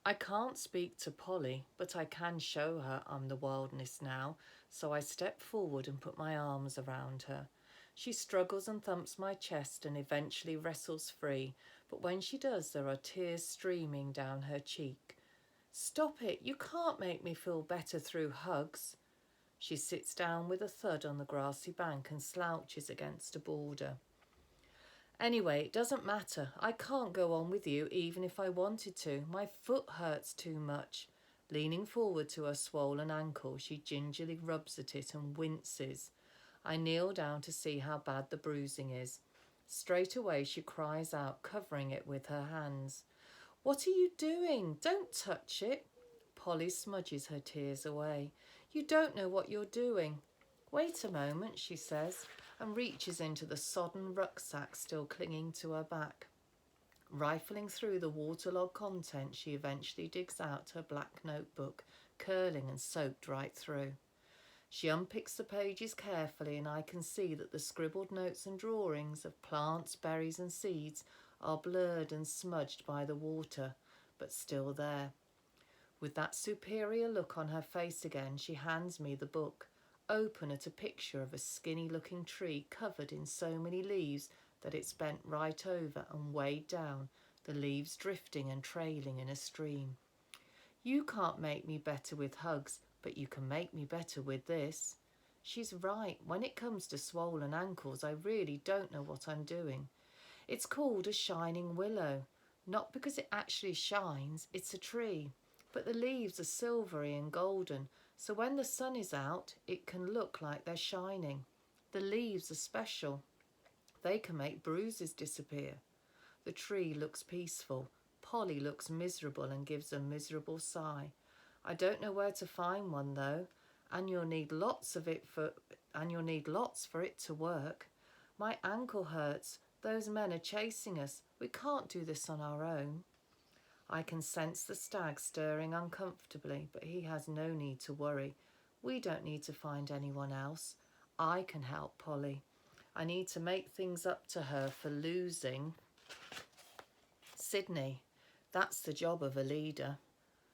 I can't speak to Polly, but I can show her I'm the wildness now, so I step forward and put my arms around her. She struggles and thumps my chest and eventually wrestles free, but when she does, there are tears streaming down her cheek. Stop it, you can't make me feel better through hugs. She sits down with a thud on the grassy bank and slouches against a boulder. Anyway, it doesn't matter. I can't go on with you even if I wanted to. My foot hurts too much. Leaning forward to her swollen ankle, she gingerly rubs at it and winces. I kneel down to see how bad the bruising is. Straight away she cries out, covering it with her hands. What are you doing? Don't touch it. Polly smudges her tears away. You don't know what you're doing. Wait a moment, she says, and reaches into the sodden rucksack still clinging to her back. Rifling through the waterlogged contents, she eventually digs out her black notebook, curling and soaked right through. She unpicks the pages carefully, and I can see that the scribbled notes and drawings of plants, berries and seeds are blurred and smudged by the water, but still there. With that superior look on her face again, she hands me the book, open at a picture of a skinny-looking tree covered in so many leaves that it's bent right over and weighed down, the leaves drifting and trailing in a stream. You can't make me better with hugs, but you can make me better with this. She's right. When it comes to swollen ankles, I really don't know what I'm doing. It's called a shining willow. Not because it actually shines, it's a tree. But the leaves are silvery and golden, so when the sun is out, it can look like they're shining. The leaves are special. They can make bruises disappear. The tree looks peaceful. Polly looks miserable and gives a miserable sigh. I don't know where to find one though, and you'll need lots for it to work. My ankle hurts. Those men are chasing us. We can't do this on our own. I can sense the stag stirring uncomfortably, but he has no need to worry. We don't need to find anyone else. I can help Polly. I need to make things up to her for losing Sydney. That's the job of a leader.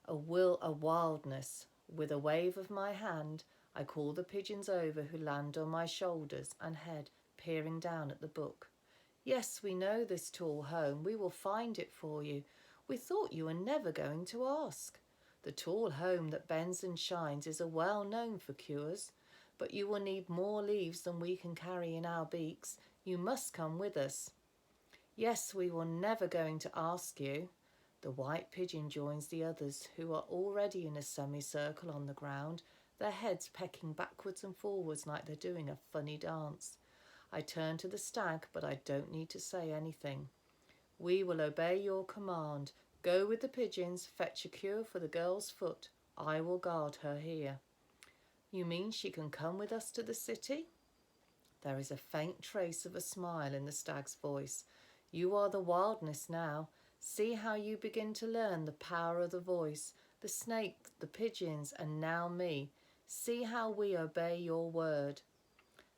A wildness. With a wave of my hand, I call the pigeons over, who land on my shoulders and head, peering down at the book. Yes, we know this tall home. We will find it for you. We thought you were never going to ask. The tall home that bends and shines is a well known for cures, but you will need more leaves than we can carry in our beaks. You must come with us. Yes, we were never going to ask you. The white pigeon joins the others, who are already in a semicircle on the ground, their heads pecking backwards and forwards like they're doing a funny dance. I turn to the stag, but I don't need to say anything. We will obey your command. Go with the pigeons, fetch a cure for the girl's foot. I will guard her here. You mean she can come with us to the city? There is a faint trace of a smile in the stag's voice. You are the wildness now. See how you begin to learn the power of the voice, the snake, the pigeons, and now me. See how we obey your word.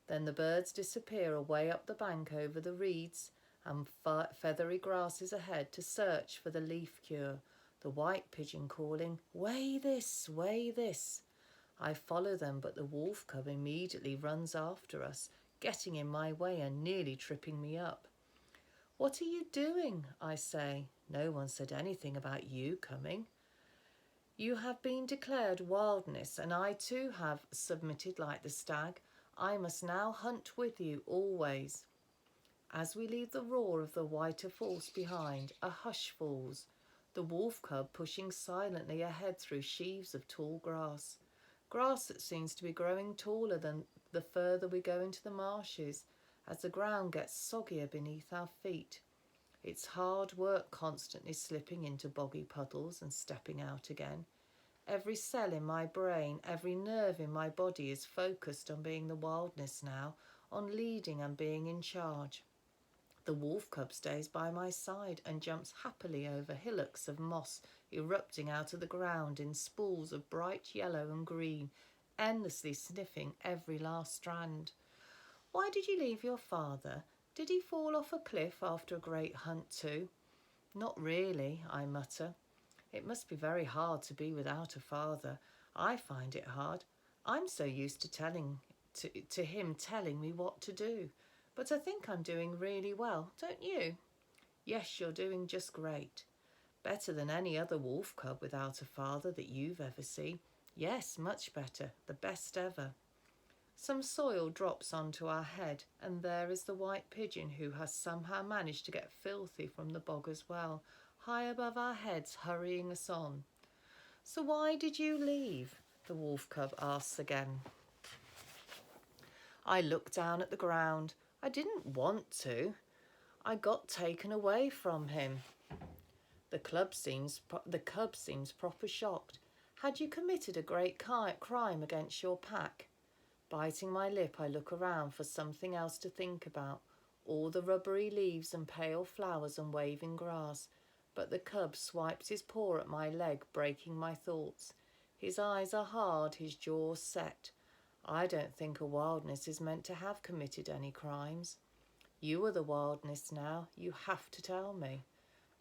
Then the birds disappear away up the bank over the reeds and feathery grasses ahead to search for the leaf cure, the white pigeon calling, "Weigh this, weigh this." I follow them, but the wolf cub immediately runs after us, getting in my way and nearly tripping me up. What are you doing? I say. No one said anything about you coming. You have been declared wildness, and I too have submitted like the stag. I must now hunt with you always. As we leave the roar of the whiter falls behind, a hush falls, the wolf cub pushing silently ahead through sheaves of tall grass. Grass that seems to be growing taller than the further we go into the marshes, as the ground gets soggier beneath our feet. It's hard work constantly slipping into boggy puddles and stepping out again. Every cell in my brain, every nerve in my body is focused on being the wildness now, on leading and being in charge. The wolf cub stays by my side and jumps happily over hillocks of moss erupting out of the ground in spools of bright yellow and green, endlessly sniffing every last strand. Why did you leave your father? Did he fall off a cliff after a great hunt too? Not really, I mutter. It must be very hard to be without a father. I find it hard. I'm so used to to him telling me what to do. But I think I'm doing really well, don't you? Yes, you're doing just great. Better than any other wolf cub without a father that you've ever seen. Yes, much better. The best ever. Some soil drops onto our head, and there is the white pigeon who has somehow managed to get filthy from the bog as well, high above our heads, hurrying us on. So why did you leave? The wolf cub asks again. I look down at the ground. I didn't want to. I got taken away from him. The cub seems proper shocked. Had you committed a great crime against your pack? Biting my lip, I look around for something else to think about. All the rubbery leaves and pale flowers and waving grass. But the cub swipes his paw at my leg, breaking my thoughts. His eyes are hard, his jaws set. I don't think a wildness is meant to have committed any crimes. You are the wildness now. You have to tell me.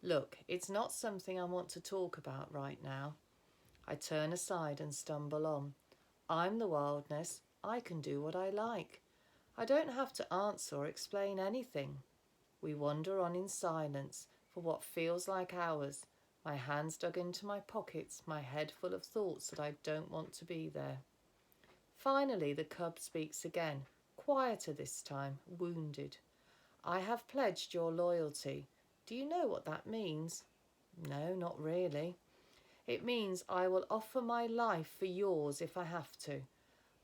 Look, it's not something I want to talk about right now. I turn aside and stumble on. I'm the wildness. I can do what I like. I don't have to answer or explain anything. We wander on in silence for what feels like hours, my hands dug into my pockets, my head full of thoughts that I don't want to be there. Finally, the cub speaks again, quieter this time, wounded. I have pledged your loyalty. Do you know what that means? No, not really. It means I will offer my life for yours if I have to.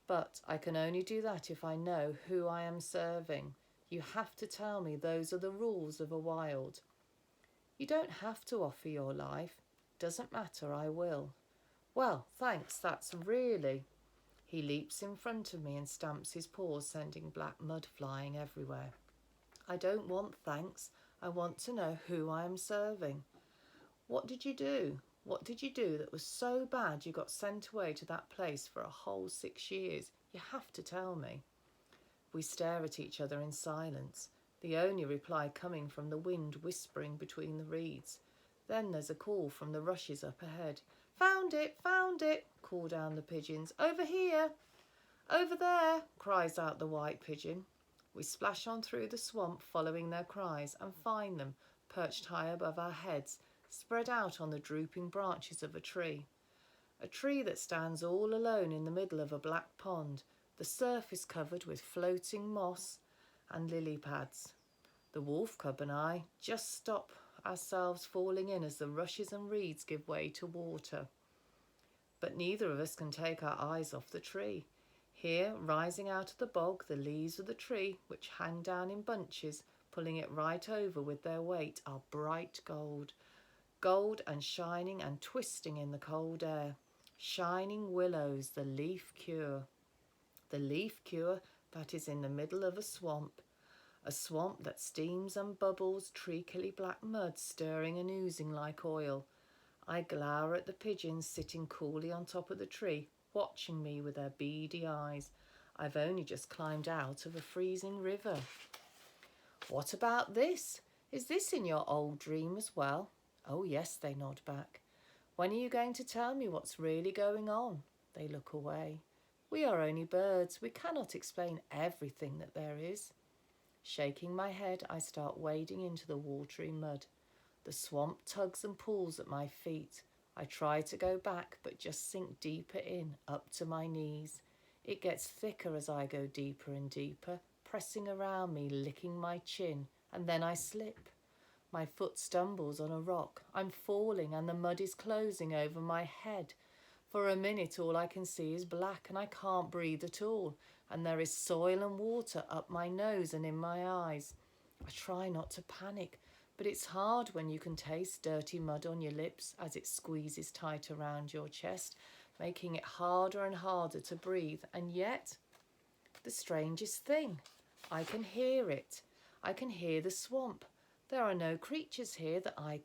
But I can only do that if I know who I am serving. You have to tell me those are the rules of a wild. You don't have to offer your life. Doesn't matter, I will. Well, thanks, that's really... He leaps in front of me and stamps his paws, sending black mud flying everywhere. I don't want thanks. I want to know who I am serving. What did you do? What did you do that was so bad you got sent away to that place for a whole 6 years? You have to tell me. We stare at each other in silence, the only reply coming from the wind whispering between the reeds. Then there's a call from the rushes up ahead. Found it, call down the pigeons. Over here. Over there, cries out the white pigeon. We splash on through the swamp following their cries and find them perched high above our heads, spread out on the drooping branches of a tree that stands all alone in the middle of a black pond, the surface covered with floating moss and lily pads. The wolf cub and I just stop ourselves falling in as the rushes and reeds give way to water. But neither of us can take our eyes off the tree. Here, rising out of the bog, the leaves of the tree, which hang down in bunches, pulling it right over with their weight, are bright gold. Gold and shining and twisting in the cold air. Shining willows, the leaf cure. The leaf cure that is in the middle of a swamp that steams and bubbles, treacly black mud stirring and oozing like oil. I glower at the pigeons sitting coolly on top of the tree, watching me with their beady eyes. I've only just climbed out of a freezing river. What about this? Is this in your old dream as well? Oh yes, they nod back. When are you going to tell me what's really going on? They look away. We are only birds. We cannot explain everything that there is. Shaking my head, I start wading into the watery mud. The swamp tugs and pulls at my feet. I try to go back, but just sink deeper in, up to my knees. It gets thicker as I go deeper and deeper, pressing around me, licking my chin, and then I slip. My foot stumbles on a rock. I'm falling and the mud is closing over my head. For a minute all I can see is black and I can't breathe at all, and there is soil and water up my nose and in my eyes. I try not to panic, but it's hard when you can taste dirty mud on your lips as it squeezes tight around your chest, making it harder and harder to breathe. And yet, the strangest thing, I can hear it. I can hear the swamp. There are no creatures here that I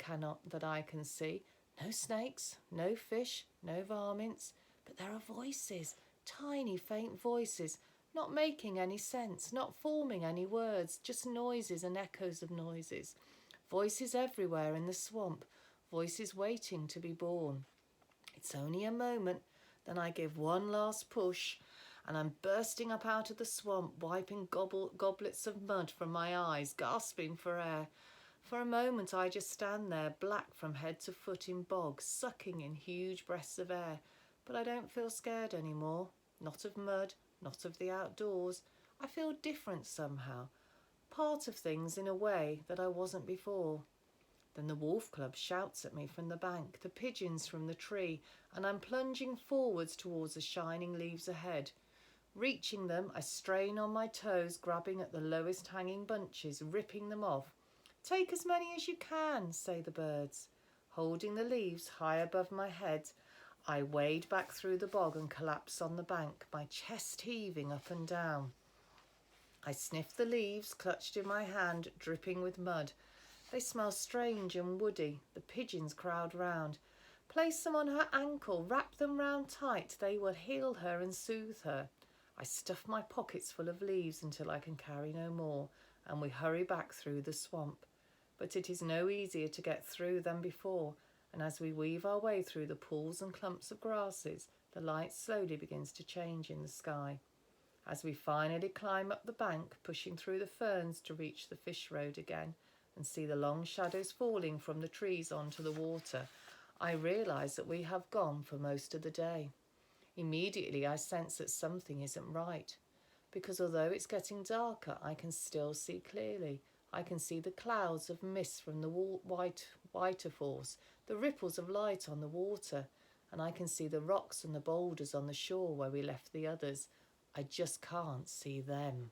can see. No snakes, no fish, no varmints, but there are voices, tiny faint voices, not making any sense, not forming any words, just noises and echoes of noises. Voices everywhere in the swamp, voices waiting to be born. It's only a moment, then I give one last push, and I'm bursting up out of the swamp, wiping goblets of mud from my eyes, gasping for air. For a moment I just stand there, black from head to foot in bog, sucking in huge breaths of air. But I don't feel scared anymore. Not of mud, not of the outdoors. I feel different somehow. Part of things in a way that I wasn't before. Then the wolf club shouts at me from the bank, the pigeons from the tree, and I'm plunging forwards towards the shining leaves ahead. Reaching them, I strain on my toes, grabbing at the lowest hanging bunches, ripping them off. Take as many as you can, say the birds. Holding the leaves high above my head, I wade back through the bog and collapse on the bank, my chest heaving up and down. I sniff the leaves, clutched in my hand, dripping with mud. They smell strange and woody. The pigeons crowd round. Place them on her ankle, wrap them round tight. They will heal her and soothe her. I stuff my pockets full of leaves until I can carry no more, and we hurry back through the swamp. But it is no easier to get through than before, and as we weave our way through the pools and clumps of grasses, the light slowly begins to change in the sky. As we finally climb up the bank, pushing through the ferns to reach the fish road again, and see the long shadows falling from the trees onto the water, I realise that we have gone for most of the day. Immediately I sense that something isn't right, because although it's getting darker, I can still see clearly. I can see the clouds of mist from the waterfalls, the ripples of light on the water, and I can see the rocks and the boulders on the shore where we left the others. I just can't see them.